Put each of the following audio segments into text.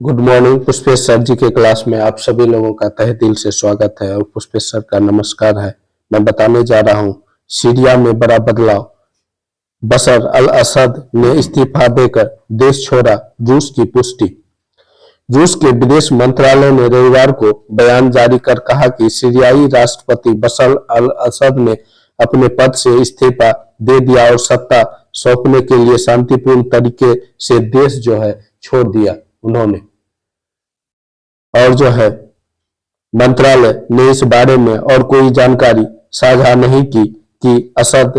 Good morning. Pushpesh sir ji के class में आप सभी लोगों का तहे दिल से स्वागत है और पुष्पेश सर का नमस्कार है। मैं बताने जा रहा हूं सीरिया में बड़ा बदलाव। बशर अल असद ने इस्तीफा देकर देश छोड़ा, रूस की पुष्टि। रूस के विदेश मंत्रालय ने रविवार को बयान जारी कर कहा कि सीरियाई राष्ट्रपति बशर अल असद ने अपने पद से इस्तीफा दे दिया और सत्ता सौंपने के लिए शांतिपूर्ण तरीके से देश छोड़ दिया उन्होंने। और मंत्रालय ने इस बारे में और कोई जानकारी साझा नहीं की कि असद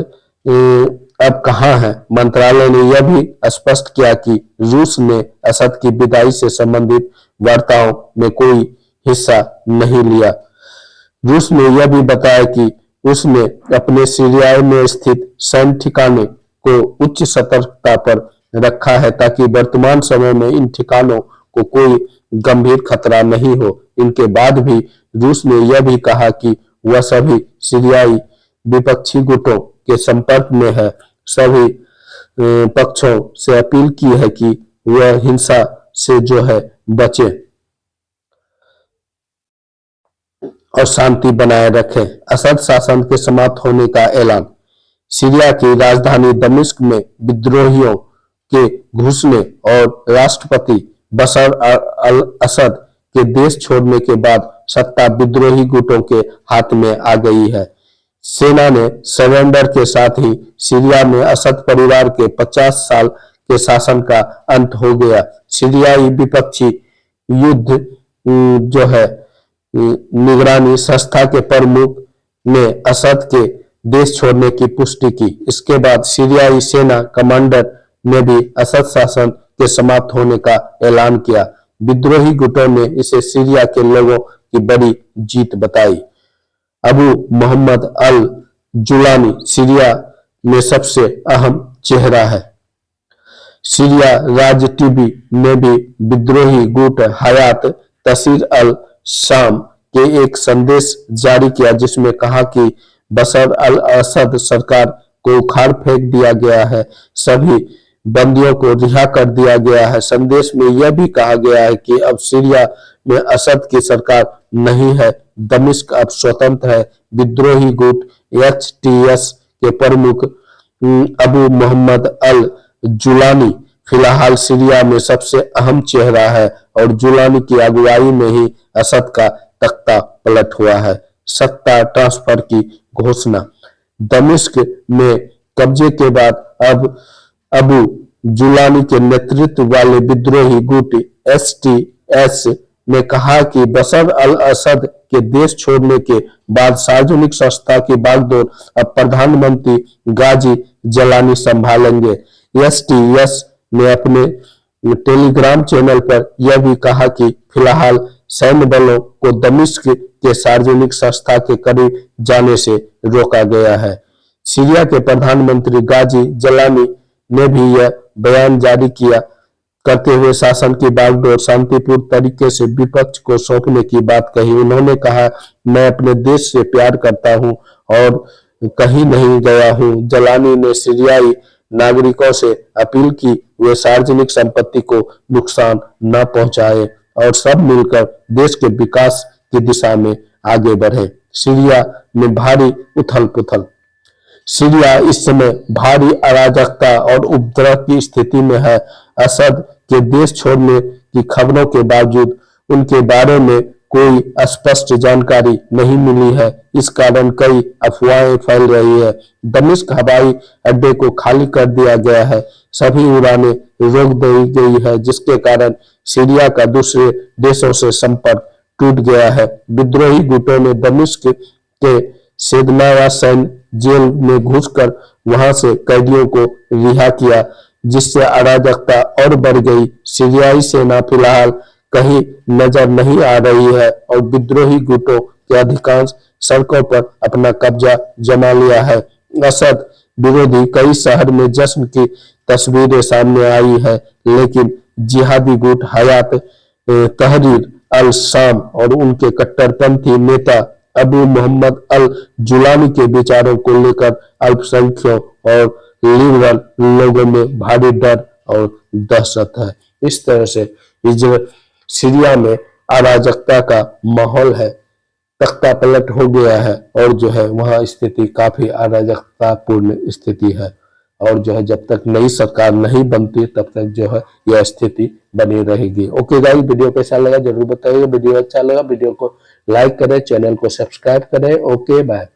अब कहां है। मंत्रालय ने यह भी स्पष्ट किया कि रूस ने असद की विदाई से संबंधित वार्ताओं में कोई हिस्सा नहीं लिया। रूस ने यह भी बताया कि उसने अपने सीरिया में स्थित सैन्य ठिकाने को उच्च सतर्कता पर रखा है ताकि वर्तमान समय में इन ठिकानों को कोई गंभीर खतरा नहीं हो। इनके बाद भी रूस ने यह भी कहा कि वह सभी सीरियाई विपक्षी गुटों के संपर्क में है। सभी पक्षों से अपील की है कि वह हिंसा से बचे और शांति बनाए रखें। असद शासन के समाप्त होने का ऐलान। सीरिया की राजधानी दमिश्क में विद्रोहियों के घुसने और राष्ट्रपति बशर अल असद के देश छोड़ने के बाद सत्ता विद्रोही गुटों के हाथ में आ गई है। सेना ने सरेंडर के साथ ही सीरिया में असद परिवार के 50 साल के शासन का अंत हो गया। सीरियाई विपक्षी युद्ध निगरानी संस्था के प्रमुख ने असद के देश छोड़ने की पुष्टि की। इसके बाद सीरियाई सेना कमांडर ने भी असद शासन के समाप्त होने का ऐलान किया। विद्रोही गुटों ने इसे सीरिया के लोगों की बड़ी जीत बताई। अबू मोहम्मद अल जुलानी सीरिया में सबसे अहम चेहरा है। सीरिया राज्य टीवी ने भी विद्रोही गुट हयात तसीर अल शाम के एक संदेश जारी किया जिसमें कहा कि बशर अल असद सरकार को उखाड़ फेंक दिया गया है, सभी बंदियों को रिहा कर दिया गया है। संदेश में यह भी कहा गया है कि अब सीरिया में असद की सरकार नहीं है, दमिश्क अब स्वतंत्र है। विद्रोही गुट HTS के प्रमुख अबू मोहम्मद अल जुलानी फिलहाल सीरिया में सबसे अहम चेहरा है और जुलानी की अगुवाई में ही असद का तख्ता पलट हुआ है। सत्ता ट्रांसफर की घोषणा। दमिश्क में कब्जे के बाद अब अबू जुलानी के नेतृत्व वाले विद्रोही गुट HTS ने कहा कि बशर अल असद के देश छोड़ने के बाद सार्वजनिक संस्था की बागडोर अब प्रधानमंत्री गाजी जलानी संभालेंगे। HTS ने अपने टेलीग्राम चैनल पर यह भी कहा कि फिलहाल सैन्य बलों को दमिश्क के सार्वजनिक संस्था के करीब जाने से रोका गया है। सीरिया के प्रधानमंत्री गाजी जलानी ने भी यह बयान जारी किया करते हुए शासन की बागडोर शांतिपूर्ण तरीके से विपक्ष को सौंपने की बात कही। उन्होंने कहा, मैं अपने देश से प्यार करता हूं और कहीं नहीं गया हूं। जलानी ने सीरियाई नागरिकों से अपील की वे सार्वजनिक संपत्ति को नुकसान न पहुंचाए और सब मिलकर देश के विकास की दिशा में आगे बढ़े। सीरिया में भारी उथल पुथल। सीरिया इस समय भारी अराजकता और उपद्रव की स्थिति में है। असद के देश छोड़ने की खबरों के बावजूद उनके बारे में कोई स्पष्ट जानकारी नहीं मिली है। इस कारण कई अफवाहें फैल रही है। दमिश्क हवाई अड्डे को खाली कर दिया गया है, सभी उड़ानें रोक दी गई है जिसके कारण सीरिया का दूसरे देशों से संपर्क टूट गया है। विद्रोही गुटों ने दमिश्क के सेदनावा सैन्य जेल में घुसकर वहां से कैदियों को रिहा किया जिससे अराजकता और बढ़ गई। सीरियाई सेना फिलहाल कहीं नजर नहीं आ रही है और विद्रोही गुटों के अधिकांश सड़कों पर अपना कब्जा जमा लिया है। असद विरोधी कई शहर में जश्न की तस्वीरें सामने आई है, लेकिन जिहादी गुट हयात तहरीर अल शाम और उनके कट्टरपंथी नेता अबू मोहम्मद अल जुलानी के विचारों को लेकर अल्पसंख्यकों और लिबरल लोगों में भारी डर और दहशत है। इस तरह से सीरिया में अराजकता का माहौल है, तख्ता पलट हो गया है और जो है वहाँ स्थिति काफी अराजकतापूर्ण स्थिति है। और जो है जब तक नई सरकार नहीं बनती तब तक जो है यह स्थिति बनी रहेगी। ओके गाइस, वीडियो कैसा लगा जरूर बताइए। वीडियो अच्छा लगा वीडियो को लाइक करें, चैनल को सब्सक्राइब करें। Okay bye.